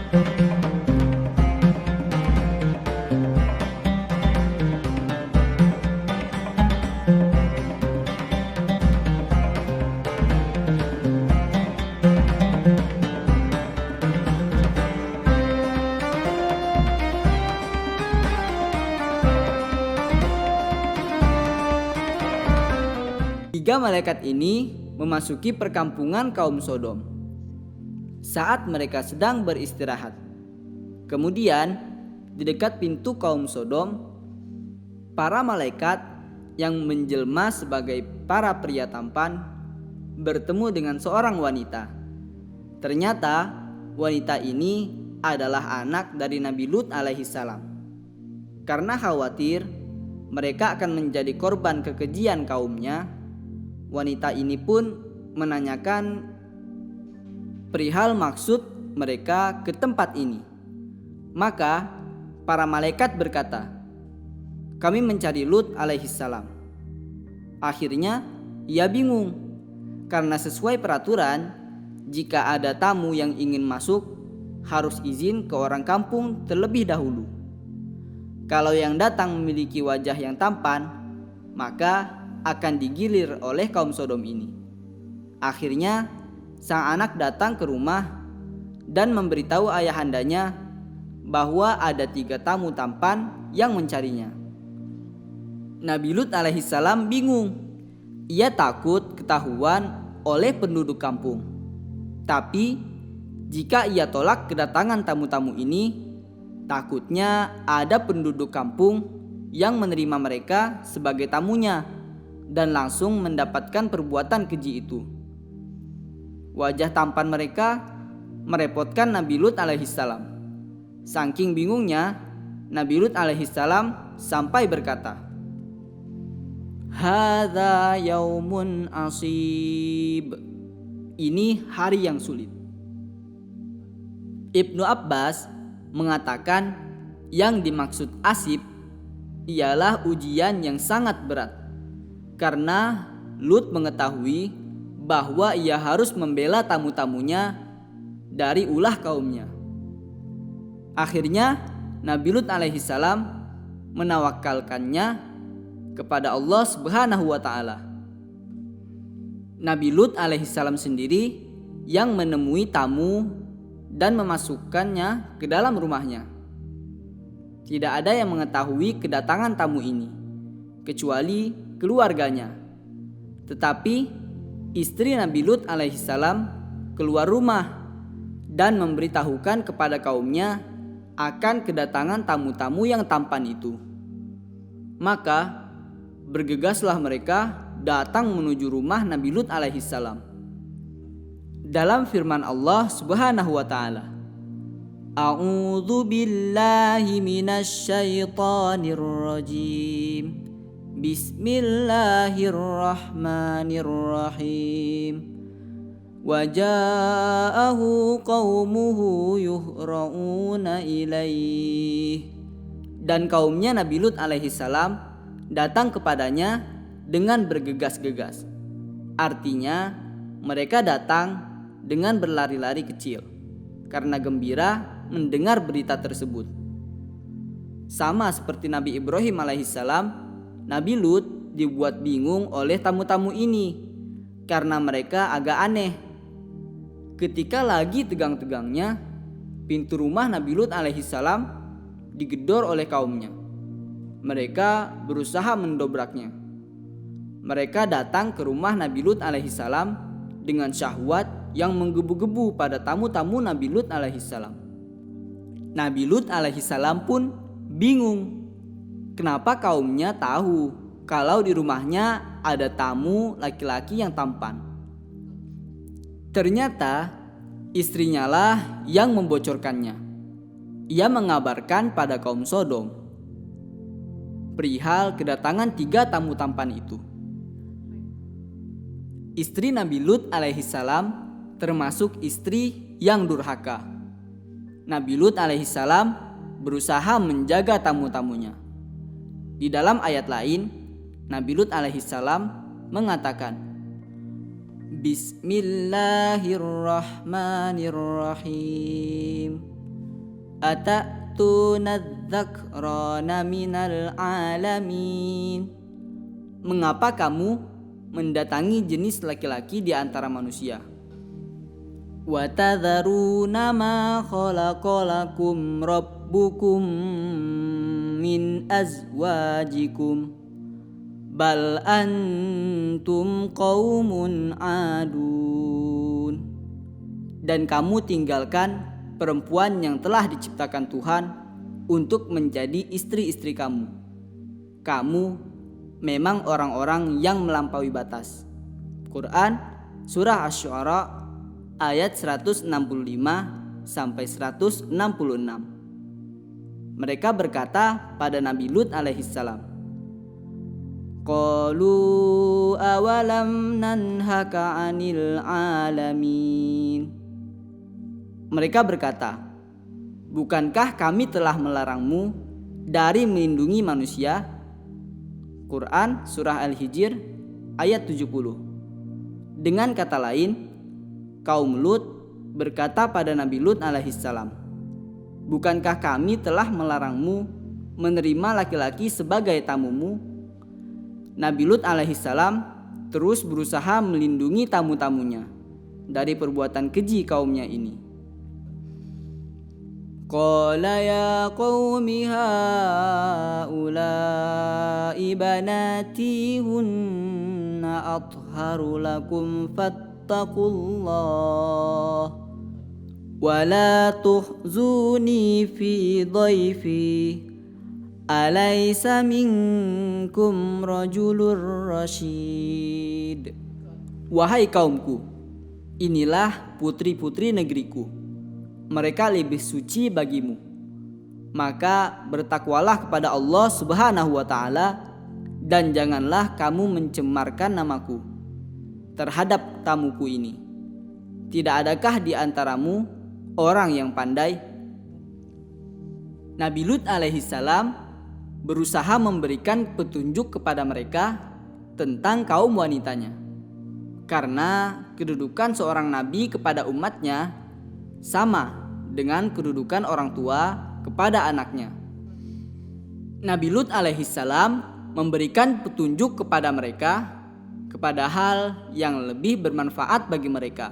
Tiga malaikat ini memasuki perkampungan kaum Sodom saat mereka sedang beristirahat. Kemudian, di dekat pintu kaum Sodom, para malaikat yang menjelma sebagai para pria tampan bertemu dengan seorang wanita. Ternyata wanita ini adalah anak dari Nabi Lut alaihissalam. Karena khawatir mereka akan menjadi korban kekejian kaumnya, wanita ini pun menanyakan perihal maksud mereka ke tempat ini. Maka para malaikat berkata, "Kami mencari Lut alaihissalam." Akhirnya ia bingung, karena sesuai peraturan, jika ada tamu yang ingin masuk, harus izin ke orang kampung terlebih dahulu. Kalau yang datang memiliki wajah yang tampan, maka akan digilir oleh kaum Sodom ini. Akhirnya sang anak datang ke rumah dan memberitahu ayahandanya bahwa ada 3 tamu tampan yang mencarinya. Nabi Lut alaihissalam bingung. Ia takut ketahuan oleh penduduk kampung. Tapi jika ia tolak kedatangan tamu-tamu ini, takutnya ada penduduk kampung yang menerima mereka sebagai tamunya dan langsung mendapatkan perbuatan keji itu. Wajah tampan mereka merepotkan Nabi Lut alaihissalam. Saking bingungnya, Nabi Lut alaihissalam sampai berkata, "Hadza yaumun asib." Ini hari yang sulit. Ibnu Abbas mengatakan yang dimaksud asib ialah ujian yang sangat berat. Karena Lut mengetahui bahwa ia harus membela tamu-tamunya dari ulah kaumnya. Akhirnya Nabi Lut alaihissalam menawakalkannya kepada Allah Subhanahu wa ta'ala. Nabi Lut alaihissalam sendiri yang menemui tamu dan memasukkannya ke dalam rumahnya. Tidak ada yang mengetahui kedatangan tamu ini kecuali keluarganya. Tetapi istri Nabi Lut alaihissalam keluar rumah dan memberitahukan kepada kaumnya akan kedatangan tamu-tamu yang tampan itu. Maka bergegaslah mereka datang menuju rumah Nabi Lut alaihissalam. Dalam firman Allah Subhanahu wa ta'ala, "A'udzu billahi minasy syaithanir rajim. Bismillahirrahmanirrahim. Waja'ahu qaumuhu yuhra'una ilaih." Dan kaumnya Nabi Lut alaihissalam datang kepadanya dengan bergegas-gegas. Artinya mereka datang dengan berlari-lari kecil karena gembira mendengar berita tersebut. Sama seperti Nabi Ibrahim alaihissalam, Nabi Lut dibuat bingung oleh tamu-tamu ini karena mereka agak aneh. Ketika lagi tegang-tegangnya, pintu rumah Nabi Lut alaihissalam digedor oleh kaumnya. Mereka berusaha mendobraknya. Mereka datang ke rumah Nabi Lut alaihissalam dengan syahwat yang menggebu-gebu pada tamu-tamu Nabi Lut alaihissalam. Nabi Lut alaihissalam pun bingung. Kenapa kaumnya tahu kalau di rumahnya ada tamu laki-laki yang tampan? Ternyata istrinya lah yang membocorkannya. Ia mengabarkan pada kaum Sodom perihal kedatangan 3 tamu tampan itu. Istri Nabi Lut alaihissalam termasuk istri yang durhaka. Nabi Lut alaihissalam berusaha menjaga tamu-tamunya. Di dalam ayat lain, Nabi Lut alaihissalam mengatakan, "Bismillahirrahmanirrahim. atatuna dzakrana minal alamin. Mengapa kamu mendatangi jenis laki-laki di antara manusia? Wa tadharuna ma khalaqalakum rabbukum min azwajikum bal antum qaumun adun. Dan kamu tinggalkan perempuan yang telah diciptakan Tuhan untuk menjadi istri-istri kamu. Kamu memang orang-orang yang melampaui batas. Quran Surah Asy-Syu'ara ayat 165 sampai 166. Mereka berkata pada Nabi Lut alaihissalam, qalu awalam nanhaka 'anil alamin. Mereka berkata, bukankah kami telah melarangmu dari melindungi manusia? Quran Surah Al-Hijr ayat 70. Dengan kata lain, kaum Lut berkata pada Nabi Lut alaihissalam, bukankah kami telah melarangmu menerima laki-laki sebagai tamumu? Nabi Lut alaihissalam terus berusaha melindungi tamu-tamunya dari perbuatan keji kaumnya ini. Qala ya qaumi haula'i banati hunna atharu lakum fattaqullah wa la tuhzuni fi dhaifi alaysa minkum rajulur rasyid. Wahai kaumku, inilah putri-putri negeriku. Mereka lebih suci bagimu. Maka bertakwalah kepada Allah Subhanahu wa ta'ala, dan janganlah kamu mencemarkan namaku terhadap tamuku ini. Tidak adakah di antaramu orang yang pandai? Nabi Lut alaihissalam berusaha memberikan petunjuk kepada mereka tentang kaum wanitanya, karena kedudukan seorang nabi kepada umatnya sama dengan kedudukan orang tua kepada anaknya. Nabi Lut alaihissalam memberikan petunjuk kepada mereka kepada hal yang lebih bermanfaat bagi mereka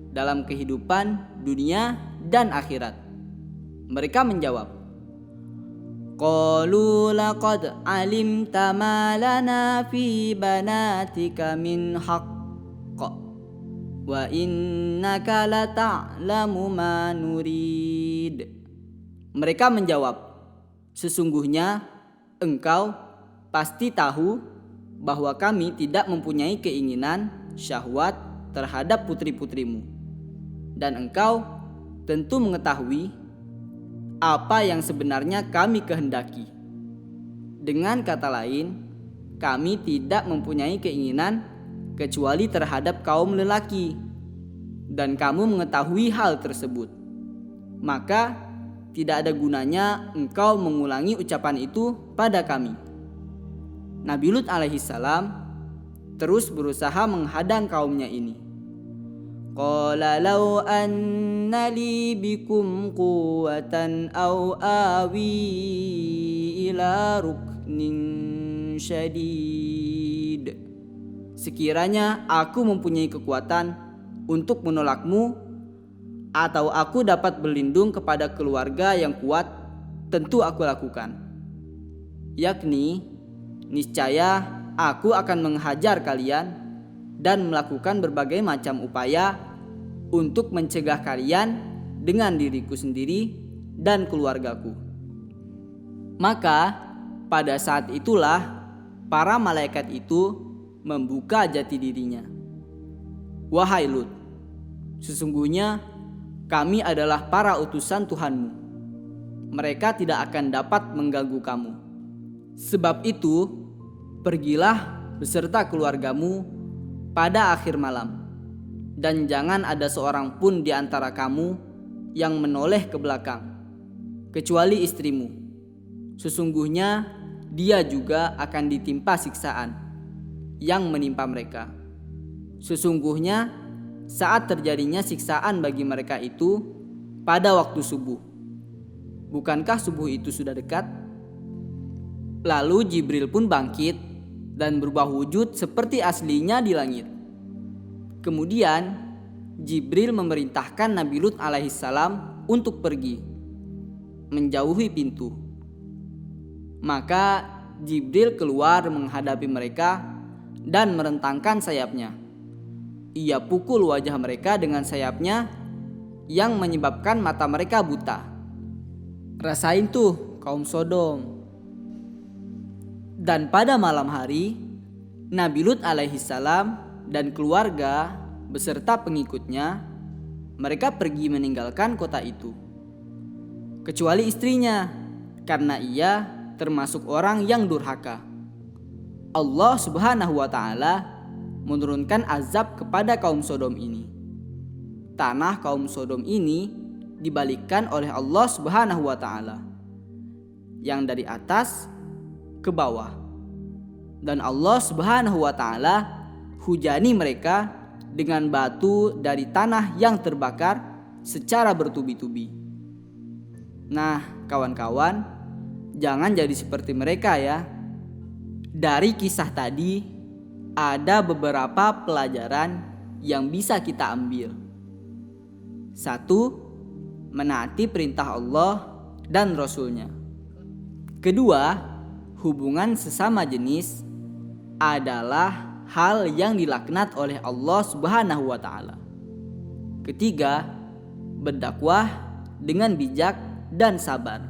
dalam kehidupan dunia dan akhirat. Mereka menjawab, qalu laqad alimta ma lana fi banatika min haqq wa innaka la ta'lamu ma nurid. Mereka menjawab, sesungguhnya engkau pasti tahu bahwa kami tidak mempunyai keinginan syahwat terhadap putri-putrimu, dan engkau tentu mengetahui apa yang sebenarnya kami kehendaki. Dengan kata lain, kami tidak mempunyai keinginan kecuali terhadap kaum lelaki, dan kamu mengetahui hal tersebut. Maka tidak ada gunanya engkau mengulangi ucapan itu pada kami. Nabi Lut alaihissalam terus berusaha menghadang kaumnya ini. Qala law anna li bikum quwwatan aw awi ila ruknin syadid. Sekiranya aku mempunyai kekuatan untuk menolakmu, atau aku dapat berlindung kepada keluarga yang kuat, tentu aku lakukan. Yakni, niscaya aku akan menghajar kalian dan melakukan berbagai macam upaya untuk mencegah kalian dengan diriku sendiri dan keluargaku. Maka pada saat itulah para malaikat itu membuka jati dirinya. Wahai Lut, sesungguhnya kami adalah para utusan Tuhanmu. Mereka tidak akan dapat mengganggu kamu. Sebab itu, pergilah beserta keluargamu pada akhir malam, dan jangan ada seorang pun di antara kamu yang menoleh ke belakang, kecuali istrimu. Sesungguhnya dia juga akan ditimpa siksaan yang menimpa mereka. Sesungguhnya saat terjadinya siksaan bagi mereka itu pada waktu subuh, bukankah subuh itu sudah dekat? Lalu Jibril pun bangkit dan berubah wujud seperti aslinya di langit. Kemudian Jibril memerintahkan Nabi Lut alaihissalam untuk pergi, menjauhi pintu. Maka Jibril keluar menghadapi mereka dan merentangkan sayapnya. Ia pukul wajah mereka dengan sayapnya yang menyebabkan mata mereka buta. Rasain tuh kaum Sodom. Dan pada malam hari, Nabi Lut alaihissalam dan keluarga beserta pengikutnya, mereka pergi meninggalkan kota itu. Kecuali istrinya, karena ia termasuk orang yang durhaka. Allah Subhanahu wa Ta'ala menurunkan azab kepada kaum Sodom ini. Tanah kaum Sodom ini dibalikkan oleh Allah Subhanahu wa Ta'ala, yang dari atas ke bawah, dan Allah Subhanahu wa Ta'ala hujani mereka dengan batu dari tanah yang terbakar secara bertubi-tubi. Nah, kawan-kawan, jangan jadi seperti mereka ya. Dari kisah tadi ada beberapa pelajaran yang bisa kita ambil. 1. Menaati perintah Allah dan Rasul-Nya. 2. Hubungan sesama jenis adalah hal yang dilaknat oleh Allah Subhanahu wa Ta'ala. 3. Berdakwah dengan bijak dan sabar.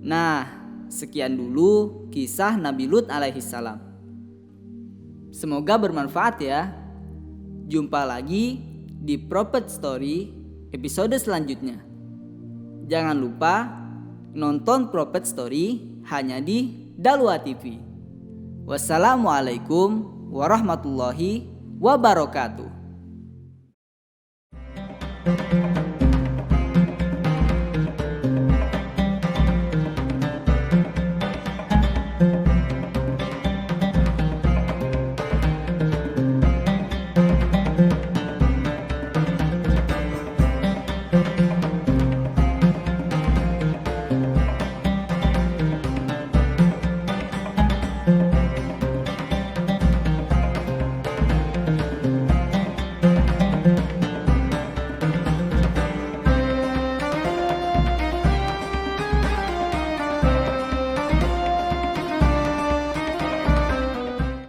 Nah, sekian dulu kisah Nabi Lut alaihissalam. Semoga bermanfaat ya. Jumpa lagi di Prophet Story episode selanjutnya. Jangan lupa nonton Prophet Story hanya di Dalwa TV. Wassalamualaikum warahmatullahi wabarakatuh.